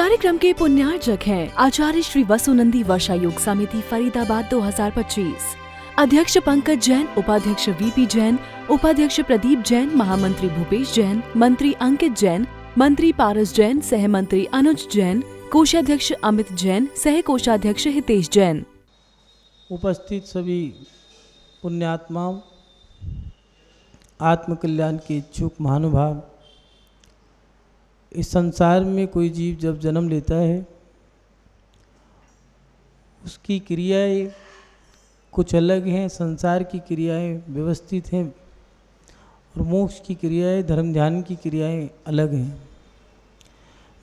कार्यक्रम के पुण्यार्चक हैं आचार्य श्री वसुनंदी वर्षा योग समिति फरीदाबाद 2025। अध्यक्ष पंकज जैन, उपाध्यक्ष वीपी जैन, उपाध्यक्ष प्रदीप जैन, महामंत्री भूपेश जैन, मंत्री अंकित जैन, मंत्री पारस जैन, सह मंत्री अनुज जैन, कोषाध्यक्ष अमित जैन, सह कोषाध्यक्ष हितेश जैन। उपस्थित सभी पुण्यात्माओं, आत्म कल्याण के इच्छुक महानुभाव, इस संसार में कोई जीव जब जन्म लेता है उसकी क्रियाएं कुछ अलग हैं। संसार की क्रियाएं व्यवस्थित हैं और मोक्ष की क्रियाएं, धर्म ध्यान की क्रियाएं अलग हैं।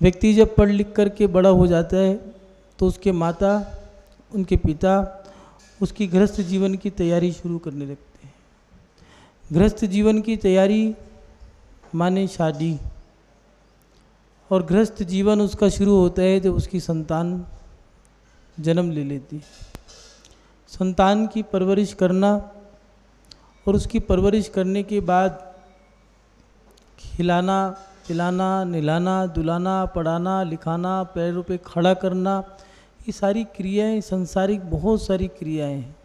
व्यक्ति जब पढ़ लिख कर के बड़ा हो जाता है तो उसके माता, उनके पिता उसकी गृहस्थ जीवन की तैयारी शुरू करने लगते हैं। गृहस्थ जीवन की तैयारी माने शादी, और गृहस्थ जीवन उसका शुरू होता है जब उसकी संतान जन्म ले लेती है। संतान की परवरिश करना और उसकी परवरिश करने के बाद खिलाना, पिलाना, निलाना, दुलाना, पढ़ाना, लिखाना, पैरों पे खड़ा करना, ये सारी क्रियाएं संसारिक बहुत सारी क्रियाएं हैं।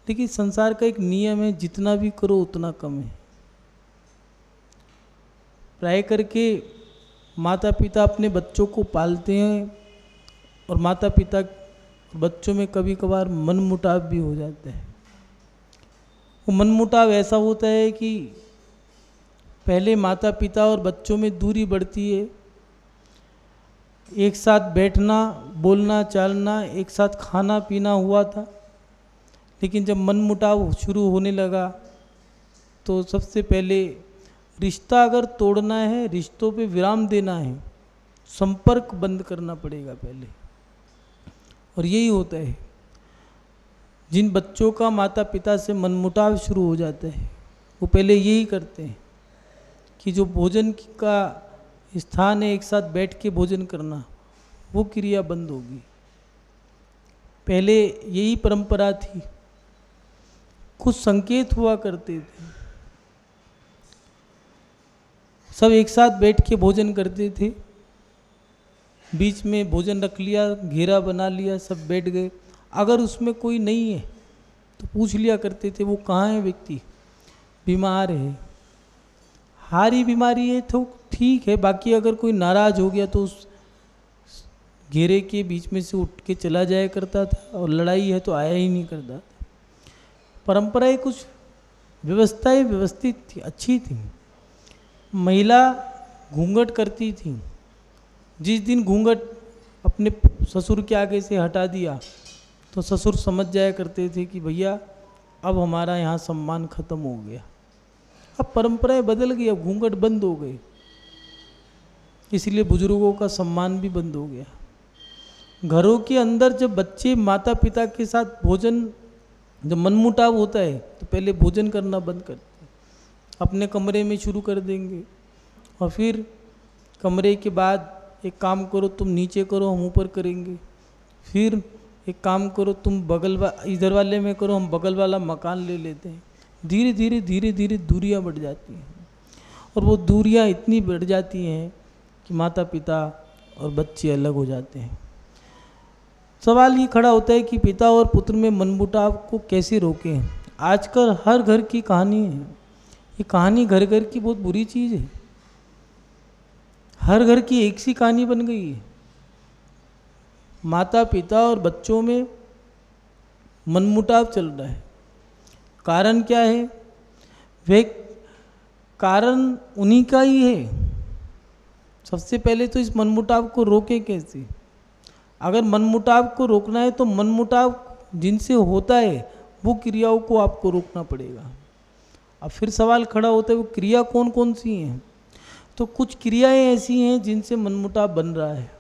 लेकिन संसार का एक नियम है, जितना भी करो उतना कम है। प्राय करके माता पिता अपने बच्चों को पालते हैं और माता पिता बच्चों में कभी कभार मनमुटाव भी हो जाता है। वो मनमुटाव ऐसा होता है कि पहले माता पिता और बच्चों में दूरी बढ़ती है। एक साथ बैठना, बोलना, चालना, एक साथ खाना पीना हुआ था, लेकिन जब मनमुटाव शुरू होने लगा तो सबसे पहले रिश्ता अगर तोड़ना है, रिश्तों पे विराम देना है, संपर्क बंद करना पड़ेगा पहले। और यही होता है, जिन बच्चों का माता पिता से मनमुटाव शुरू हो जाता है वो पहले यही करते हैं कि जो भोजन का स्थान है, एक साथ बैठ के भोजन करना, वो क्रिया बंद होगी। पहले यही परंपरा थी। कुछ संकेत हुआ करते थे, सब एक साथ बैठ के भोजन करते थे, बीच में भोजन रख लिया, घेरा बना लिया, सब बैठ गए। अगर उसमें कोई नहीं है तो पूछ लिया करते थे वो कहाँ है व्यक्ति, बीमार है, हारी बीमारी है तो ठीक है, बाकी अगर कोई नाराज हो गया तो उस घेरे के बीच में से उठ के चला जाया करता था, और लड़ाई है तो आया ही नहीं करता था। परंपराएं कुछ व्यवस्थाएं व्यवस्थित थी, अच्छी थी। महिला घूंघट करती थी। जिस दिन घूंघट अपने ससुर के आगे से हटा दिया तो ससुर समझ जाया करते थे कि भैया अब हमारा यहाँ सम्मान खत्म हो गया। अब परंपराएं बदल गई, अब घूंघट बंद हो गई, इसलिए बुजुर्गों का सम्मान भी बंद हो गया। घरों के अंदर जब बच्चे माता पिता के साथ भोजन, जब मनमुटाव होता है तो पहले भोजन करना बंद करते हैं, अपने कमरे में शुरू कर देंगे। और फिर कमरे के बाद एक काम करो तुम नीचे करो, हम ऊपर करेंगे। फिर एक काम करो तुम इधर वाले में करो, हम बगल वाला मकान ले लेते हैं। धीरे धीरे धीरे धीरे दूरियां बढ़ जाती हैं, और वो दूरियां इतनी बढ़ जाती हैं कि माता पिता और बच्चे अलग हो जाते हैं। सवाल ये खड़ा होता है कि पिता और पुत्र में मनमुटाव को कैसे रोकें। आजकल हर घर की कहानी है, ये कहानी घर घर की बहुत बुरी चीज़ है। हर घर की एक सी कहानी बन गई है। माता पिता और बच्चों में मनमुटाव चल रहा है। कारण क्या है? वे कारण उन्हीं का ही है। सबसे पहले तो इस मनमुटाव को रोकें कैसे? अगर मनमुटाव को रोकना है तो मनमुटाव जिनसे होता है वो क्रियाओं को आपको रोकना पड़ेगा। अब फिर सवाल खड़ा होता है वो क्रिया कौन कौन सी हैं? तो कुछ क्रियाएं ऐसी हैं जिनसे मनमुटाव बन रहा है।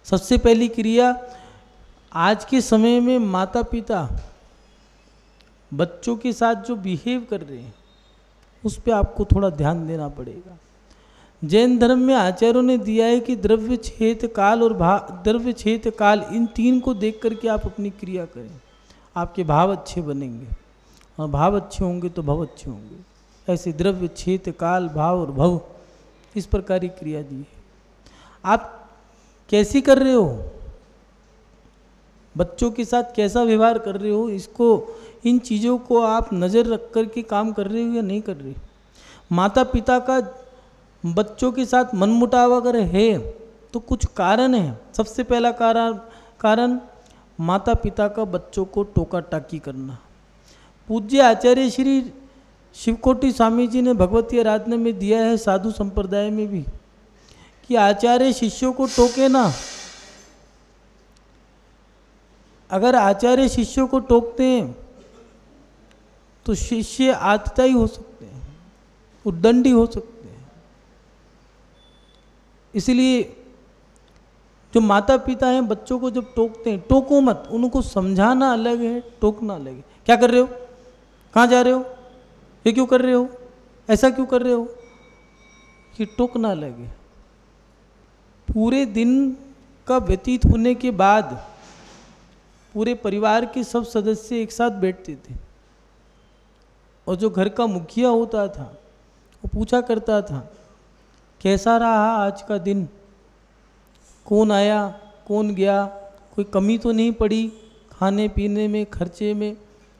सबसे पहली क्रिया, आज के समय में माता पिता बच्चों के साथ जो बिहेव कर रहे हैं उस पर आपको थोड़ा ध्यान देना पड़ेगा। जैन धर्म में आचार्यों ने दिया है कि द्रव्य, क्षेत्र, काल और द्रव्य, क्षेत्र, काल, इन तीन को देख करके आप अपनी क्रिया करें, आपके भाव अच्छे बनेंगे, और भाव अच्छे होंगे तो भव अच्छे होंगे। ऐसे द्रव्य, क्षेत्र, काल, भाव और भव, इस प्रकार की क्रिया दी है। आप कैसी कर रहे हो, बच्चों के साथ कैसा व्यवहार कर रहे हो, इसको इन चीज़ों को आप नज़र रख कर के काम कर रहे हो या नहीं कर रहे। माता पिता का बच्चों के साथ मनमुटाव अगर है तो कुछ कारण है। सबसे पहला कारण माता पिता का बच्चों को टोका टाकी करना। पूज्य आचार्य श्री शिवकोटि स्वामी जी ने भगवती आराधना में दिया है, साधु संप्रदाय में भी, कि आचार्य शिष्यों को टोके ना। अगर आचार्य शिष्यों को टोकते हैं तो शिष्य आतताई हो सकते हैं, उद्दंडी हो सकते हैं। इसलिए जो माता पिता हैं बच्चों को जब टोकते हैं, टोको मत, उनको समझाना अलग है, टोकना अलग है। क्या कर रहे हो, कहाँ जा रहे हो, ये क्यों कर रहे हो, ऐसा क्यों कर रहे हो, ये टोकना अलग है। पूरे दिन का व्यतीत होने के बाद पूरे परिवार के सब सदस्य एक साथ बैठते थे और जो घर का मुखिया होता था वो पूछा करता था कैसा रहा आज का दिन, कौन आया कौन गया, कोई कमी तो नहीं पड़ी खाने पीने में, खर्चे में,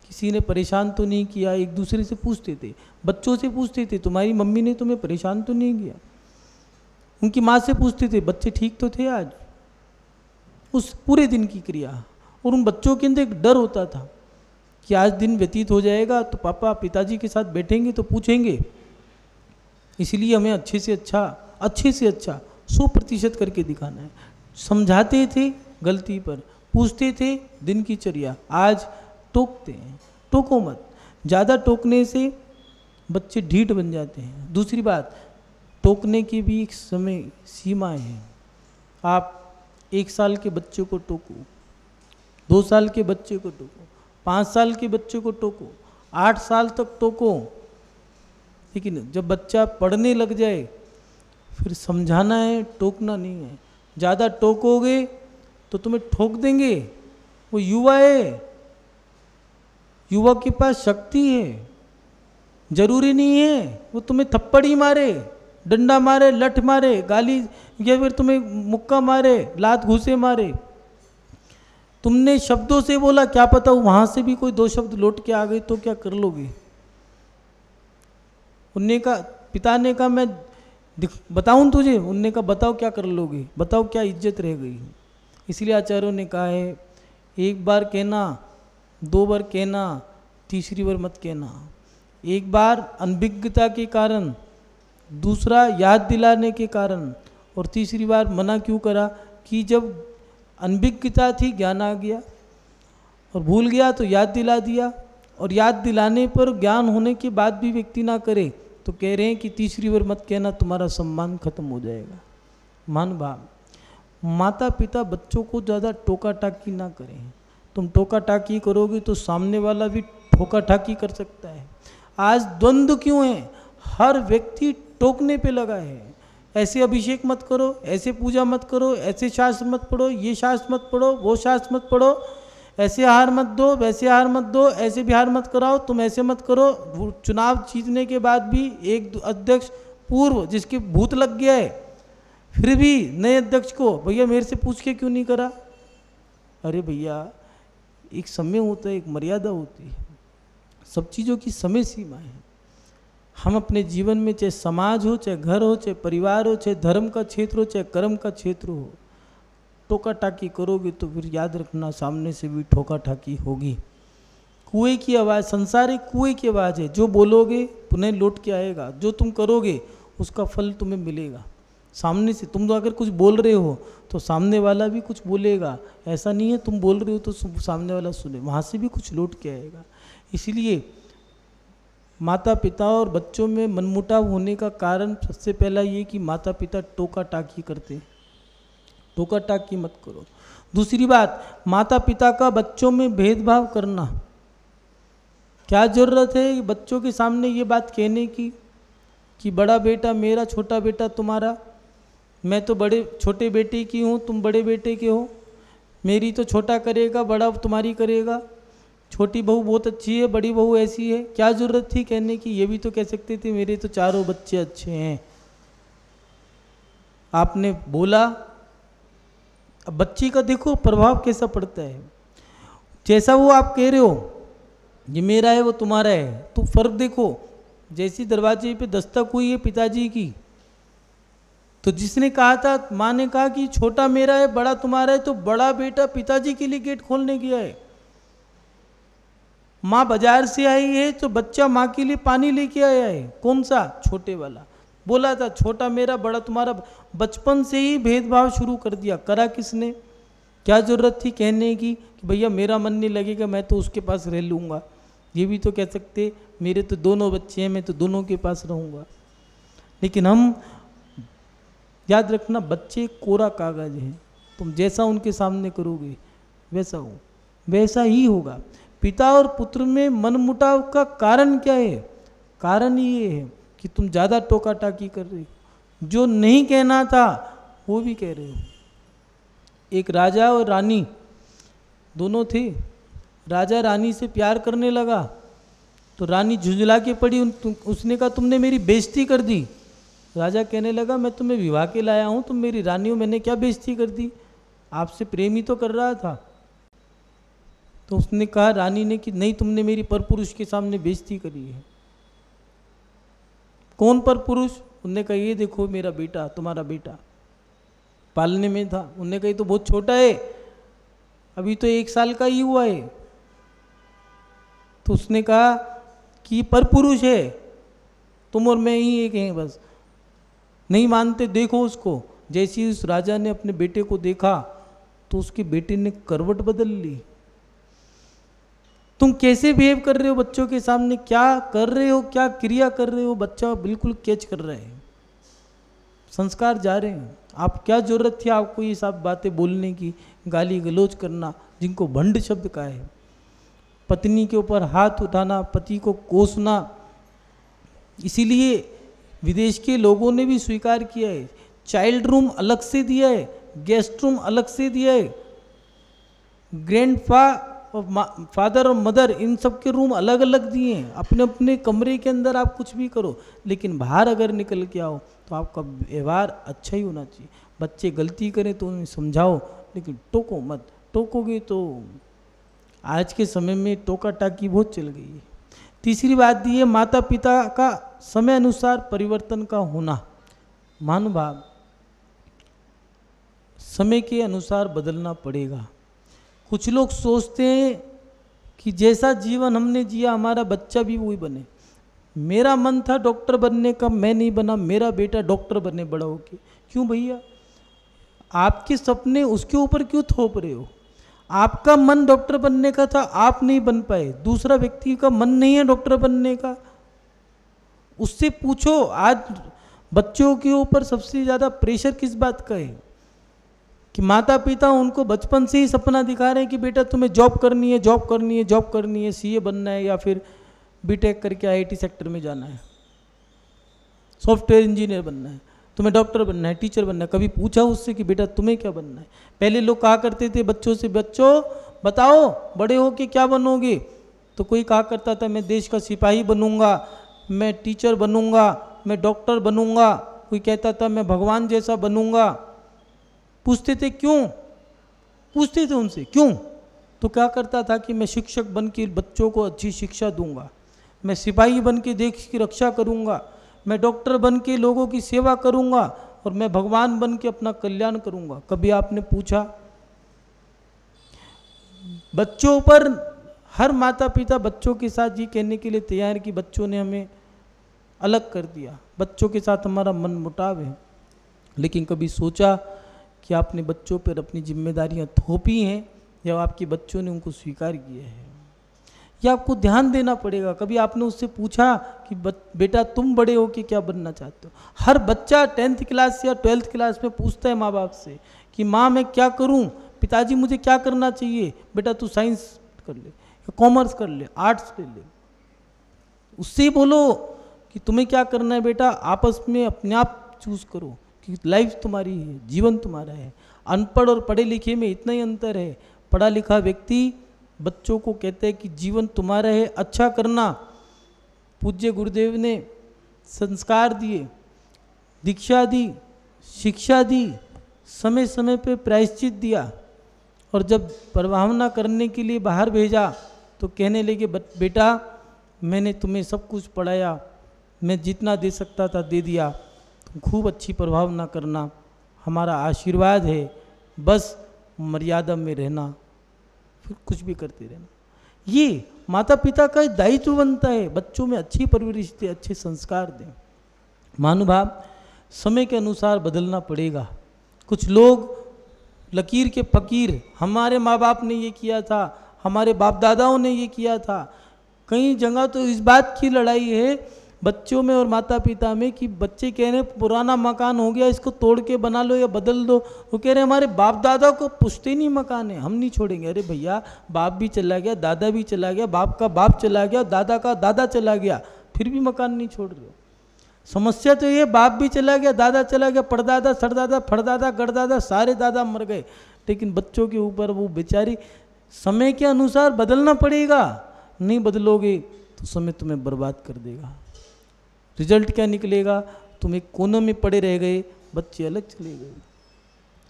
किसी ने परेशान तो नहीं किया। एक दूसरे से पूछते थे, बच्चों से पूछते थे तुम्हारी मम्मी ने तुम्हें परेशान तो नहीं किया। उनकी माँ से पूछते थे बच्चे ठीक तो थे आज। उस पूरे दिन की क्रिया, और उन बच्चों के अंदर एक डर होता था कि आज दिन व्यतीत हो जाएगा तो पापा पिताजी के साथ बैठेंगे तो पूछेंगे, इसलिए हमें अच्छे से अच्छा 100% करके दिखाना है। समझाते थे गलती पर, पूछते थे दिन की चर्या। आज टोकते हैं, टोको मत। ज़्यादा टोकने से बच्चे ढीठ बन जाते हैं। दूसरी बात, टोकने की भी एक समय सीमा है। आप 1 साल के बच्चे को टोको, 2 साल के बच्चे को टोको, 5 साल के बच्चे को टोको, 8 साल तक टोको, लेकिन जब बच्चा पढ़ने लग जाए फिर समझाना है, टोकना नहीं है। ज़्यादा टोकोगे तो तुम्हें ठोक देंगे। वो युवा है, युवा के पास शक्ति है। जरूरी नहीं है वो तुम्हें थप्पड़ ही मारे, डंडा मारे, लठ मारे, गाली, या फिर तुम्हें मुक्का मारे, लात घूसे मारे। तुमने शब्दों से बोला, क्या पता वहाँ से भी कोई 2 शब्द लौट के आ गए तो क्या कर लोगे। उनने का, पिता ने कहा मैं बताऊं तुझे, उनने कहा बताओ क्या कर लोगे, बताओ क्या इज्जत रह गई। इसलिए आचार्यों ने कहा है 1 बार कहना, 2 बार कहना, तीसरी बार मत कहना। 1 बार अनभिज्ञता के कारण, दूसरा याद दिलाने के कारण, और तीसरी बार मना क्यों करा कि जब अनभिज्ञता थी ज्ञान आ गया, और भूल गया तो याद दिला दिया, और याद दिलाने पर ज्ञान होने के बाद भी व्यक्ति ना करे तो कह रहे हैं कि तीसरी बार मत कहना, तुम्हारा सम्मान खत्म हो जाएगा। मान भाव, माता पिता बच्चों को ज़्यादा टोका टाकी ना करें। तुम टोका टाकी करोगे तो सामने वाला भी ठोका टाकी कर सकता है। आज द्वंद्व क्यों है, हर व्यक्ति टोकने पे लगा है। ऐसे अभिषेक मत करो, ऐसे पूजा मत करो, ऐसे शास्त्र मत पढ़ो, ये शास्त्र मत पढ़ो, वो शास्त्र मत पढ़ो, ऐसे आहार मत दो, वैसे आहार मत दो, ऐसे बिहार मत कराओ, तुम ऐसे मत करो। चुनाव जीतने के बाद भी एक अध्यक्ष पूर्व जिसके भूत लग गया है, फिर भी नए अध्यक्ष को भैया मेरे से पूछ के क्यों नहीं करा। अरे भैया, एक समय होता है, एक मर्यादा होती है, सब चीज़ों की समय सीमा है। हम अपने जीवन में, चाहे समाज हो, चाहे घर हो, चाहे परिवार हो, चाहे धर्म का क्षेत्र हो, चाहे कर्म का क्षेत्र हो, टोका टाकी करोगे तो फिर याद रखना सामने से भी ठोका टाकी होगी। कुएं की आवाज़, संसार एक कुएं की आवाज़ है। जो बोलोगे पुनः लौट के आएगा, जो तुम करोगे उसका फल तुम्हें मिलेगा। सामने से तुम तो अगर कुछ बोल रहे हो तो सामने वाला भी कुछ बोलेगा। ऐसा नहीं है तुम बोल रहे हो तो सामने वाला सुने, वहाँ से भी कुछ लौट के आएगा। इसलिए माता पिता और बच्चों में मनमुटाव होने का कारण सबसे पहला ये कि माता पिता टोका टाकी करते हैं। टोका टाकी मत करो। दूसरी बात, माता पिता का बच्चों में भेदभाव करना। क्या ज़रूरत है बच्चों के सामने ये बात कहने की कि बड़ा बेटा मेरा, छोटा बेटा तुम्हारा, मैं तो बड़े छोटे बेटे की हूँ, तुम बड़े बेटे के हो, मेरी तो छोटा करेगा, बड़ा तुम्हारी करेगा, छोटी बहू बहुत अच्छी है, बड़ी बहू ऐसी है। क्या ज़रूरत थी कहने की। ये भी तो कह सकते थे मेरे तो चारों बच्चे अच्छे हैं। आपने बोला अब बच्चे का देखो प्रभाव कैसा पड़ता है। जैसा वो आप कह रहे हो ये मेरा है वो तुम्हारा है, तो फर्क देखो। जैसी दरवाजे पे दस्तक हुई है पिताजी की, तो जिसने कहा था, माँ ने कहा कि छोटा मेरा है बड़ा तुम्हारा है, तो बड़ा बेटा पिताजी के लिए गेट खोलने गया है। माँ बाजार से आई है तो बच्चा माँ के लिए पानी लेके आया है। कौन सा? छोटे वाला। बोला था छोटा मेरा बड़ा तुम्हारा। बचपन से ही भेदभाव शुरू कर दिया। करा किसने? क्या जरूरत थी कहने की कि भैया मेरा मन नहीं लगेगा मैं तो उसके पास रह लूँगा। ये भी तो कह सकते मेरे तो दोनों बच्चे हैं मैं तो दोनों के पास रहूँगा। लेकिन हम याद रखना बच्चे कोरा कागज हैं, तुम जैसा उनके सामने करोगे वैसा ही होगा। पिता और पुत्र में मनमुटाव का कारण क्या है? कारण ये है कि तुम ज़्यादा टोका टाकी कर रहे हो, जो नहीं कहना था वो भी कह रहे हो। एक राजा और रानी दोनों थे। राजा रानी से प्यार करने लगा तो रानी झुंझला के पड़ी। उसने कहा तुमने मेरी बेइज्जती कर दी। राजा कहने लगा मैं तुम्हें विवाह के लाया हूँ, तुम मेरी रानी हो, मैंने क्या बेइज्जती कर दी? आपसे प्रेम ही तो कर रहा था। तो उसने कहा रानी ने कि नहीं तुमने मेरी परपुरुष के सामने बेइज्जती करी है। कौन परपुरुष? उन्होंने कहा ये देखो मेरा बेटा, तुम्हारा बेटा पालने में था। उन्होंने कहा तो बहुत छोटा है, अभी तो 1 साल का ही हुआ है। तो उसने कहा कि परपुरुष है, तुम और मैं ही एक हैं बस। नहीं मानते, देखो उसको। जैसे ही उस राजा ने अपने बेटे को देखा तो उसके बेटे ने करवट बदल ली। तुम कैसे बिहेव कर रहे हो बच्चों के सामने, क्या कर रहे हो, क्या क्रिया कर रहे हो, बच्चा बिल्कुल कैच कर रहा है। संस्कार जा रहे हैं। आप क्या जरूरत थी आपको ये सब बातें बोलने की, गाली गलौज करना, जिनको भंड शब्द का है। पत्नी के ऊपर हाथ उठाना, पति को कोसना। इसीलिए विदेश के लोगों ने भी स्वीकार किया है, चाइल्ड रूम अलग से दिया है, गेस्ट रूम अलग से दिया है, फादर और मदर इन सब के रूम अलग अलग दिए हैं। अपने अपने कमरे के अंदर आप कुछ भी करो, लेकिन बाहर अगर निकल के आओ तो आपका व्यवहार अच्छा ही होना चाहिए। बच्चे गलती करें तो उन्हें समझाओ, लेकिन टोको मत। टोकोगे तो आज के समय में टोका टाकी बहुत चल गई है। तीसरी बात दी है माता पिता का समय अनुसार परिवर्तन का होना। महानुभाव, समय के अनुसार बदलना पड़ेगा। कुछ लोग सोचते हैं कि जैसा जीवन हमने जिया हमारा बच्चा भी वही बने। मेरा मन था डॉक्टर बनने का, मैं नहीं बना, मेरा बेटा डॉक्टर बने बड़ा होके। क्यों भैया? आपके सपने उसके ऊपर क्यों थोप रहे हो? आपका मन डॉक्टर बनने का था, आप नहीं बन पाए। दूसरा व्यक्ति का मन नहीं है डॉक्टर बनने का, उससे पूछो। आज बच्चों के ऊपर सबसे ज़्यादा प्रेशर किस बात का है कि माता पिता उनको बचपन से ही सपना दिखा रहे हैं कि बेटा तुम्हें जॉब करनी है, जॉब करनी है, जॉब करनी है, सीए बनना है या फिर बीटेक करके आईटी सेक्टर में जाना है, सॉफ्टवेयर इंजीनियर बनना है, तुम्हें डॉक्टर बनना है, टीचर बनना है। कभी पूछा उससे कि बेटा तुम्हें क्या बनना है? पहले लोग कहा करते थे बच्चों से, बच्चों बताओ बड़े हो के क्या बनोगे? तो कोई कहा करता था मैं देश का सिपाही बनूंगा, मैं टीचर बनूंगा, मैं डॉक्टर बनूंगा। कोई कहता था मैं भगवान जैसा बनूंगा। पूछते थे क्यों? पूछते थे उनसे क्यों? तो क्या करता था कि मैं शिक्षक बन के बच्चों को अच्छी शिक्षा दूंगा, मैं सिपाही बन के देश की रक्षा करूंगा, मैं डॉक्टर बन के लोगों की सेवा करूंगा और मैं भगवान बन के अपना कल्याण करूंगा। कभी आपने पूछा? बच्चों पर हर माता पिता बच्चों के साथ ये कहने के लिए तैयार कि बच्चों ने हमें अलग कर दिया, बच्चों के साथ हमारा मन मुटाव है। लेकिन कभी सोचा कि आपने बच्चों पर अपनी जिम्मेदारियां थोपी हैं या आपके बच्चों ने उनको स्वीकार किया है? या आपको ध्यान देना पड़ेगा। कभी आपने उससे पूछा कि बेटा तुम बड़े हो के क्या बनना चाहते हो? हर बच्चा 10th क्लास या 12th क्लास में पूछता है माँ बाप से कि माँ मैं क्या करूँ, पिताजी मुझे क्या करना चाहिए? बेटा तू साइंस कर ले, कॉमर्स कर ले, आर्ट्स ले ले। उससे बोलो कि तुम्हें क्या करना है बेटा, आपस में अपने आप चूज करो कि लाइफ तुम्हारी है, जीवन तुम्हारा है। अनपढ़ और पढ़े लिखे में इतना ही अंतर है। पढ़ा लिखा व्यक्ति बच्चों को कहते हैं कि जीवन तुम्हारा है, अच्छा करना। पूज्य गुरुदेव ने संस्कार दिए, दीक्षा दी, शिक्षा दी, समय समय पे प्रायश्चित दिया, और जब प्रभावना करने के लिए बाहर भेजा तो कहने लगे बेटा मैंने तुम्हें सब कुछ पढ़ाया, मैं जितना दे सकता था दे दिया, तुम खूब अच्छी प्रभावना करना, हमारा आशीर्वाद है, बस मर्यादा में रहना, फिर कुछ भी करते रहना। ये माता पिता का दायित्व बनता है, बच्चों में अच्छी परवरिश दें, अच्छे संस्कार दें। महानुभाव, समय के अनुसार बदलना पड़ेगा। कुछ लोग लकीर के फकीर, हमारे माँ बाप ने ये किया था, हमारे बाप दादाओं ने ये किया था। कई जगह तो इस बात की लड़ाई है बच्चों में और माता पिता में कि बच्चे कह रहे हैं पुराना मकान हो गया, इसको तोड़ के बना लो या बदल दो। वो कह रहे हैं हमारे बाप दादा को पुश्ते नहीं मकान है, हम नहीं छोड़ेंगे। अरे भैया, बाप भी चला गया, दादा भी चला गया, बाप का बाप चला गया, दादा का दादा चला गया, फिर भी मकान नहीं छोड़ रहे हो। समस्या तो ये, बाप भी चला गया, दादा चला गया, परदादा, सरदादा, फड़दादा, गड़दादा, सारे दादा मर गए, लेकिन बच्चों के ऊपर वो बेचारी समय के अनुसार बदलना पड़ेगा। नहीं बदलोगे तो समय तुम्हें बर्बाद कर देगा। रिजल्ट क्या निकलेगा? तुम एक कोने में पड़े रह गए, बच्चे अलग चले गए।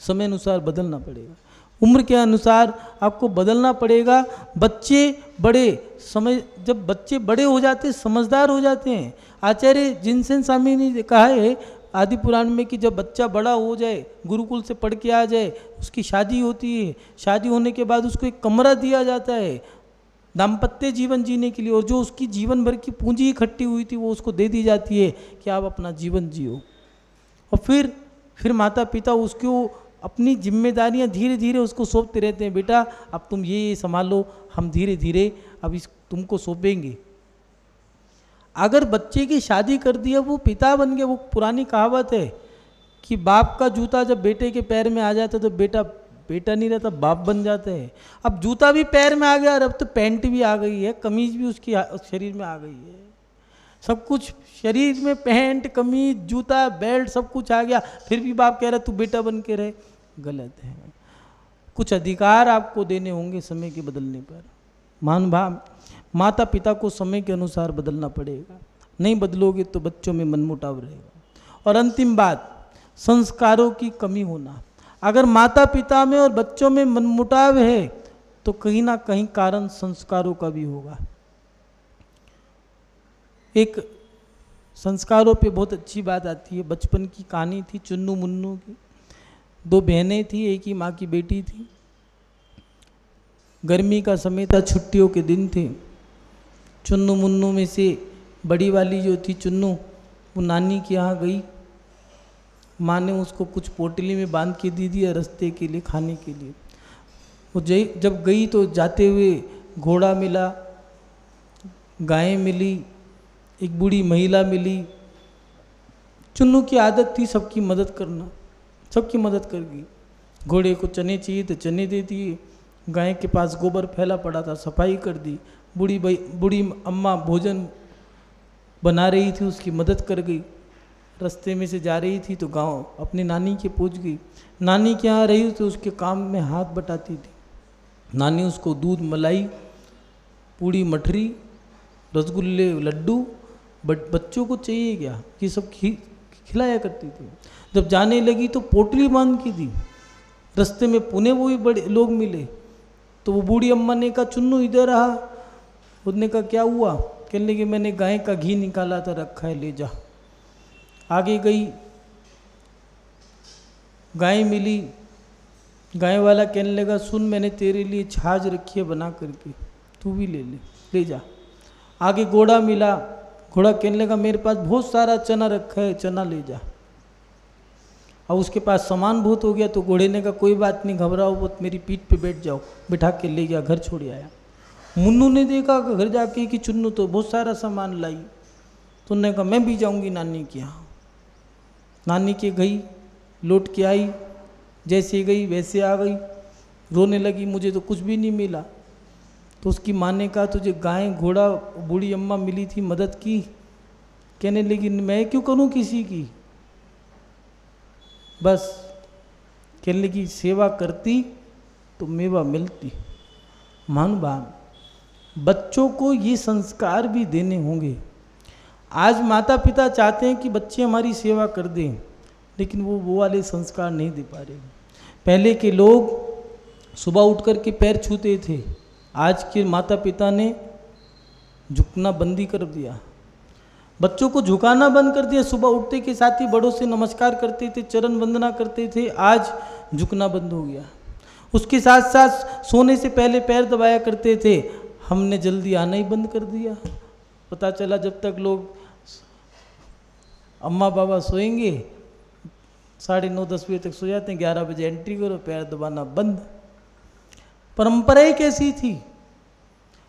समय अनुसार बदलना पड़ेगा, उम्र के अनुसार आपको बदलना पड़ेगा। बच्चे बड़े समय, जब बच्चे बड़े हो जाते, समझदार हो जाते हैं। आचार्य जिनसेन स्वामी ने कहा है आदि पुराण में कि जब बच्चा बड़ा हो जाए, गुरुकुल से पढ़ के आ जाए, उसकी शादी होती है, शादी होने के बाद उसको एक कमरा दिया जाता है दाम्पत्य जीवन जीने के लिए, और जो उसकी जीवन भर की पूंजी इकट्ठी हुई थी वो उसको दे दी जाती है कि आप अपना जीवन जियो। और फिर माता पिता उसको अपनी जिम्मेदारियां धीरे धीरे उसको सौंपते रहते हैं, बेटा अब तुम ये संभालो, हम धीरे धीरे अब इस तुमको सौंपेंगे। अगर बच्चे की शादी कर दिया, वो पिता बन गया। वो पुरानी कहावत है कि बाप का जूता जब बेटे के पैर में आ जाता तो बेटा बेटा नहीं रहता, बाप बन जाता है। अब जूता भी पैर में आ गया, और अब तो पैंट भी आ गई है, कमीज भी उसकी शरीर में आ गई है, सब कुछ शरीर में, पैंट, कमीज, जूता, बेल्ट, सब कुछ आ गया, फिर भी बाप कह रहा तू बेटा बन के रहे। गलत है। कुछ अधिकार आपको देने होंगे समय के बदलने पर। महानुभाव, माता पिता को समय के अनुसार बदलना पड़ेगा, नहीं बदलोगे तो बच्चों में मनमुटाव रहेगा। और अंतिम बात, संस्कारों की कमी होना। अगर माता पिता में और बच्चों में मनमुटाव है तो कहीं ना कहीं कारण संस्कारों का भी होगा। एक संस्कारों पे बहुत अच्छी बात आती है, बचपन की कहानी थी चुन्नू मुन्नू की। दो बहनें थी, एक ही माँ की बेटी थी। गर्मी का समय था, छुट्टियों के दिन थे। चुन्नू मुन्नू में से बड़ी वाली जो थी चुन्नू, वो नानी के यहाँ गई। माँ ने उसको कुछ पोटली में बांध के दी दिया रास्ते के लिए, खाने के लिए। वो जब गई तो जाते हुए घोड़ा मिला, गायें मिली, एक बूढ़ी महिला मिली। चुन्नू की आदत थी सबकी मदद करना, सबकी मदद कर गई। घोड़े को चने चाहिए तो चने दे दिए, गाय के पास गोबर फैला पड़ा था सफाई कर दी, बूढ़ी अम्मा भोजन बना रही थी उसकी मदद कर गई। रास्ते में से जा रही थी तो गांव अपनी नानी के पहुंच गई। नानी के यहाँ रही तो उसके काम में हाथ बटाती थी। नानी उसको दूध, मलाई, पूड़ी, मठरी, रसगुल्ले, लड्डू, बच्चों को चाहिए क्या, ये सब खिलाया करती थी। जब जाने लगी तो पोटली बांध की दी। रास्ते में पुणे वो भी बड़े लोग मिले तो वो बूढ़ी अम्मा ने कहा चुन्नू इधर रहा। उसने कहा क्या हुआ? कहने लगी मैंने गाय का घी निकाला था, रखा है, ले जा। आगे गई, गाय मिली। गाय वाला कहने लगा सुन मैंने तेरे लिए छाछ रखी है बना करके, तू भी ले जा। आगे घोड़ा मिला। घोड़ा कहने लगा मेरे पास बहुत सारा चना रखा है, चना ले जा। अब उसके पास सामान बहुत हो गया तो घोड़े ने कहा कोई बात नहीं, घबराओ मत, मेरी पीठ पे बैठ जाओ। बिठा के ले गया, घर छोड़ आया। मुन्नू ने देखा घर जाके कि चुन्नू तो बहुत सारा सामान लाई, तो उन्होंने कहा मैं भी जाऊंगी नानी के यहाँ। नानी के गई, लौट के आई, जैसे गई वैसे आ गई, रोने लगी मुझे तो कुछ भी नहीं मिला। तो उसकी माँ ने कहा तुझे गाय, घोड़ा, बूढ़ी अम्मा मिली थी, मदद की। कहने लगी मैं क्यों करूँ किसी की, बस। कहने लगी सेवा करती तो मेवा मिलती। महानुभाव, बच्चों को ये संस्कार भी देने होंगे। आज माता पिता चाहते हैं कि बच्चे हमारी सेवा कर दें, लेकिन वो वाले संस्कार नहीं दे पा रहे। पहले के लोग सुबह उठ कर के पैर छूते थे, आज के माता पिता ने झुकना बंदी कर दिया, बच्चों को झुकाना बंद कर दिया। सुबह उठते के साथ ही बड़ों से नमस्कार करते थे, चरण वंदना करते थे, आज झुकना बंद हो गया। उसके साथ साथ सोने से पहले पैर दबाया करते थे, हमने जल्दी आना ही बंद कर दिया। पता चला जब तक लोग अम्मा बाबा सोएंगे 9:30-10 बजे तक सो जाते हैं, 11 बजे एंट्री करो, पैर दबाना बंद। परंपराएं कैसी थी,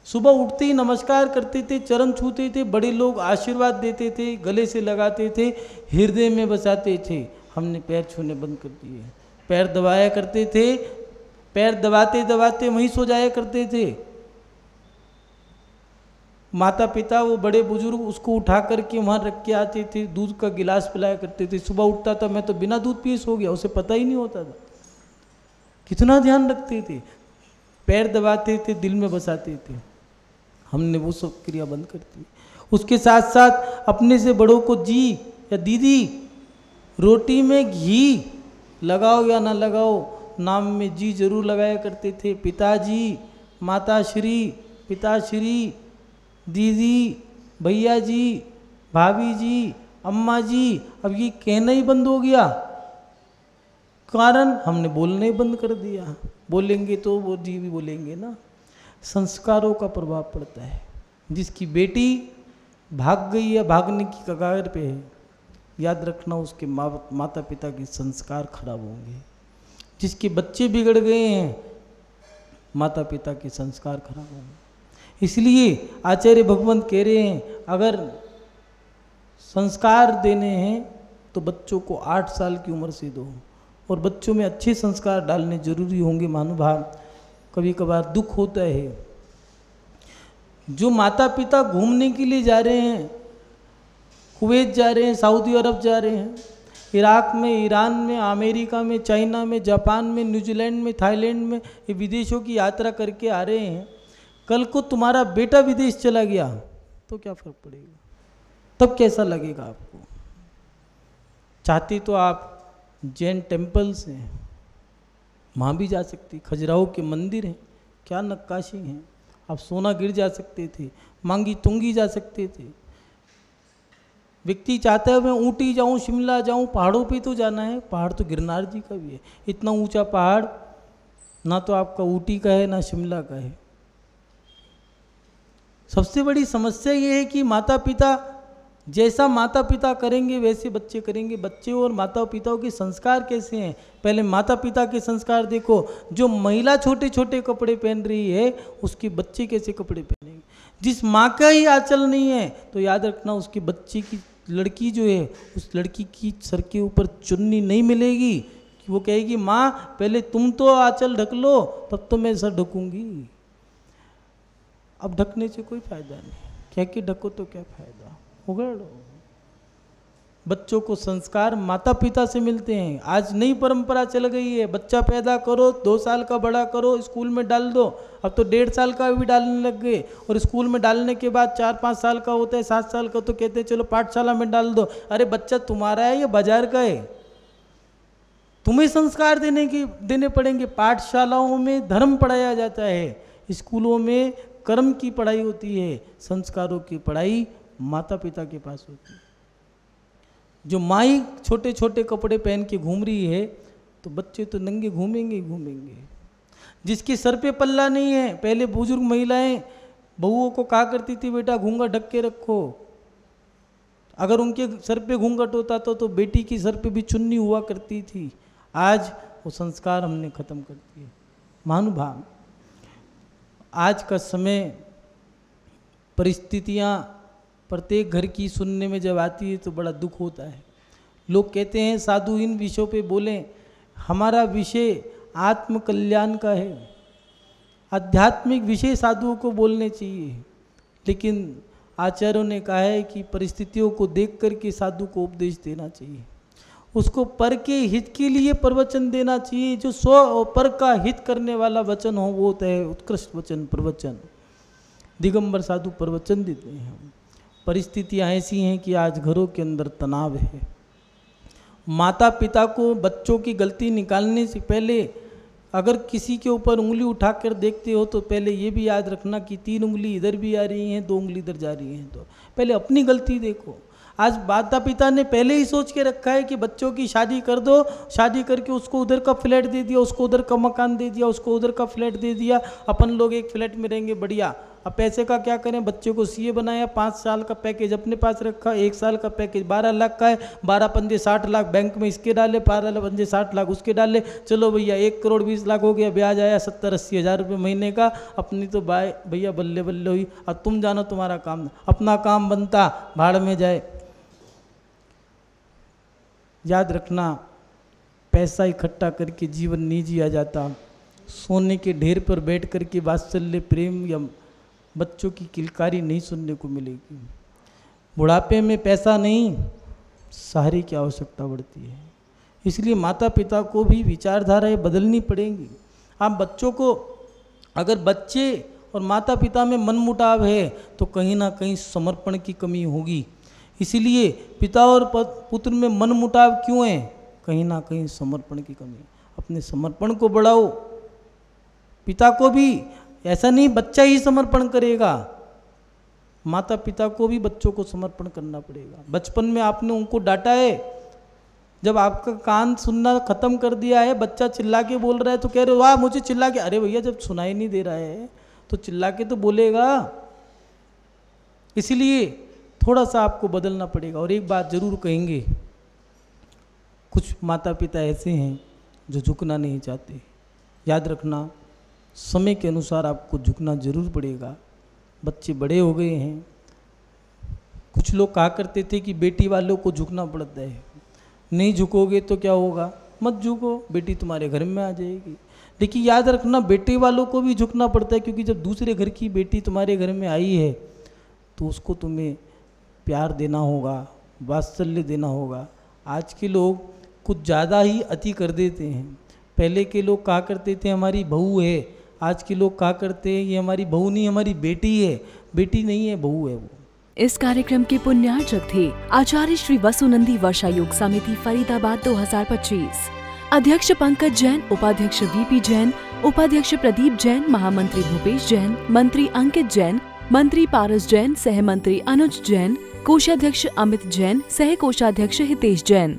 सुबह उठते ही नमस्कार करते थे, चरण छूते थे, बड़े लोग आशीर्वाद देते थे, गले से लगाते थे, हृदय में बसाते थे। हमने पैर छूने बंद कर दिए। पैर दबाया करते थे, पैर दबाते दबाते वहीं सो जाया करते थे। माता पिता वो बड़े बुजुर्ग उसको उठा करके वहाँ रख के आते थे, दूध का गिलास पिलाया करते थे। सुबह उठता था, मैं तो बिना दूध पिए सो गया, उसे पता ही नहीं होता था। कितना ध्यान रखते थे, पैर दबाते थे, दिल में बसाते थे। हमने वो सब क्रिया बंद कर दी। उसके साथ साथ अपने से बड़ों को जी या दीदी, रोटी में घी लगाओ या ना लगाओ, नाम में जी जरूर लगाया करते थे। पिताजी, माताश्री, पिताश्री, दीदी, भैया जी, भाभी जी, अम्मा जी, अब ये कहना ही बंद हो गया। कारण हमने बोलना ही बंद कर दिया। बोलेंगे तो वो जी भी बोलेंगे ना। संस्कारों का प्रभाव पड़ता है। जिसकी बेटी भाग गई या भागने की कगार पे है, याद रखना उसके माता पिता के संस्कार खराब होंगे। जिसके बच्चे बिगड़ गए हैं, माता पिता के संस्कार खराब होंगे। इसलिए आचार्य भगवंत कह रहे हैं, अगर संस्कार देने हैं तो बच्चों को 8 साल की उम्र से दो, और बच्चों में अच्छे संस्कार डालने जरूरी होंगे। महानुभाव, कभी कभार दुख होता है, जो माता पिता घूमने के लिए जा रहे हैं, कुवैत जा रहे हैं, सऊदी अरब जा रहे हैं, इराक में, ईरान में, अमेरिका में, चाइना में, जापान में, न्यूजीलैंड में, थाईलैंड में, ये विदेशों की यात्रा करके आ रहे हैं। कल को तुम्हारा बेटा विदेश चला गया तो क्या फर्क पड़ेगा? तब कैसा लगेगा आपको? चाहते तो आप जैन टेम्पल्स हैं, वहाँ भी जा सकते, खजुराहो के मंदिर हैं, क्या नक्काशी हैं। आप सोनागिर जा सकते थे, मांगी तुंगी जा सकते थे। व्यक्ति चाहता है मैं ऊटी जाऊँ, शिमला जाऊँ, पहाड़ों पे तो जाना है। पहाड़ तो गिरनार जी का भी है, इतना ऊंचा पहाड़ ना तो आपका ऊटी का है ना शिमला का है। सबसे बड़ी समस्या ये है कि माता पिता, जैसा माता पिता करेंगे वैसे बच्चे करेंगे। बच्चे और माता पिताओं के संस्कार कैसे हैं, पहले माता पिता के संस्कार देखो। जो महिला छोटे छोटे कपड़े पहन रही है, उसके बच्चे कैसे कपड़े पहनेंगे? जिस माँ का ही आंचल नहीं है तो याद रखना उसके बच्चे की, लड़की जो है, उस लड़की की सर के ऊपर चुन्नी नहीं मिलेगी कि वो कहेगी माँ पहले तुम तो आंचल ढक लो तब तो मैं सर ढकूंगी। अब ढकने से कोई फायदा नहीं, क्या कि ढको तो क्या फायदा, उगड़ो। बच्चों को संस्कार माता पिता से मिलते हैं। आज नई परंपरा चल गई है, बच्चा पैदा करो, 2 साल का बड़ा करो, स्कूल में डाल दो। अब तो 1.5 साल का भी डालने लग गए, और स्कूल में डालने के बाद 4-5 साल का होता है, 7 साल का, तो कहते हैं चलो पाठशाला में डाल दो। अरे बच्चा तुम्हारा है या बाजार का है? तुम्हें संस्कार देने पड़ेंगे। पाठशालाओं में धर्म पढ़ाया जाता है, स्कूलों में कर्म की पढ़ाई होती है, संस्कारों की पढ़ाई माता पिता के पास होती है। जो माई छोटे छोटे कपड़े पहन के घूम रही है तो बच्चे तो नंगे घूमेंगे ही घूमेंगे। जिसके सर पे पल्ला नहीं है, पहले बुजुर्ग महिलाएं बहुओं को कहा करती थी बेटा घूंघट ढक के रखो। अगर उनके सर पे घूंघट होता तो बेटी की सर पे भी चुन्नी हुआ करती थी। आज वो संस्कार हमने खत्म कर दिए। महानुभाव, आज का समय, परिस्थितियाँ प्रत्येक घर की सुनने में जब आती है तो बड़ा दुख होता है। लोग कहते हैं साधु इन विषयों पे बोलें, हमारा विषय आत्म कल्याण का है, आध्यात्मिक विषय साधुओं को बोलने चाहिए। लेकिन आचार्यों ने कहा है कि परिस्थितियों को देख करके साधु को उपदेश देना चाहिए, उसको पर के हित के लिए प्रवचन देना चाहिए। जो स्व और पर का हित करने वाला वचन हो वो होता है उत्कृष्ट वचन, प्रवचन। दिगंबर साधु प्रवचन देते हैं। परिस्थितियाँ ऐसी हैं कि आज घरों के अंदर तनाव है, माता पिता को बच्चों की गलती निकालने से पहले अगर किसी के ऊपर उंगली उठाकर देखते हो तो पहले ये भी याद रखना कि 3 उंगली इधर भी आ रही हैं, 2 उंगली इधर जा रही हैं, तो पहले अपनी गलती देखो। आज माता पिता ने पहले ही सोच के रखा है कि बच्चों की शादी कर दो, शादी करके उसको उधर का फ्लैट दे दिया, उसको उधर का मकान दे दिया, उसको उधर का फ्लैट दे दिया, अपन लोग एक फ्लैट में रहेंगे बढ़िया। अब पैसे का क्या करें, बच्चों को सीए बनाया, 5 साल का पैकेज अपने पास रखा, 1 साल का पैकेज 12 लाख का है, 12 पंजे 60 लाख बैंक में इसके डाले, 12 पंजे 60 लाख उसके डाले, चलो भैया 1 करोड़ 20 लाख हो गया, ब्याज आया 70-80 हज़ार रुपये महीने का, अपनी तो भैया बल्ले बल्ले हुई। अब तुम जानो तुम्हारा काम, अपना काम बनता भाड़ में जाए। याद रखना, पैसा इकट्ठा करके जीवन नहीं जिया जाता। सोने के ढेर पर बैठ कर के वात्सल्य प्रेम या बच्चों की किलकारी नहीं सुनने को मिलेगी। बुढ़ापे में पैसा नहीं, सहारे की आवश्यकता बढ़ती है। इसलिए माता पिता को भी विचारधाराएं बदलनी पड़ेंगी। आप बच्चों को, अगर बच्चे और माता पिता में मनमुटाव है तो कहीं ना कहीं समर्पण की कमी होगी। इसीलिए पिता और पुत्र में मनमुटाव क्यों है, कहीं ना कहीं समर्पण की कमी। अपने समर्पण को बढ़ाओ। पिता को भी ऐसा नहीं बच्चा ही समर्पण करेगा, माता पिता को भी बच्चों को समर्पण करना पड़ेगा। बचपन में आपने उनको डांटा है, जब आपका कान सुनना खत्म कर दिया है, बच्चा चिल्ला के बोल रहा है तो कह रहे हो वाह मुझे चिल्ला के, अरे भैया जब सुनाई नहीं दे रहा है तो चिल्ला के तो बोलेगा। इसीलिए थोड़ा सा आपको बदलना पड़ेगा। और एक बात जरूर कहेंगे, कुछ माता पिता ऐसे हैं जो झुकना नहीं चाहते। याद रखना, समय के अनुसार आपको झुकना जरूर पड़ेगा। बच्चे बड़े हो गए हैं। कुछ लोग कहा करते थे कि बेटी वालों को झुकना पड़ता है, नहीं झुकोगे तो क्या होगा, मत झुको, बेटी तुम्हारे घर में आ जाएगी। लेकिन याद रखना, बेटे वालों को भी झुकना पड़ता है, क्योंकि जब दूसरे घर की बेटी तुम्हारे घर में आई है तो उसको तुम्हें प्यार देना होगा, वात्सल्य देना होगा। आज के लोग कुछ ज़्यादा ही अति कर देते हैं। पहले के लोग कहा करते थे हमारी बहू है, आज के लोग कहा करते हैं ये हमारी बहू नहीं हमारी बेटी है। बेटी नहीं है, बहू है वो। इस कार्यक्रम के पुण्यार्चक थे आचार्य श्री वसुनंदी वर्षा योग समिति फरीदाबाद 2025। अध्यक्ष पंकज जैन, उपाध्यक्ष वीपी जैन, उपाध्यक्ष प्रदीप जैन, महामंत्री भूपेश जैन, मंत्री अंकित जैन, मंत्री पारस जैन, सह मंत्री अनुज जैन, कोषाध्यक्ष अमित जैन, सह कोषाध्यक्ष हितेश जैन।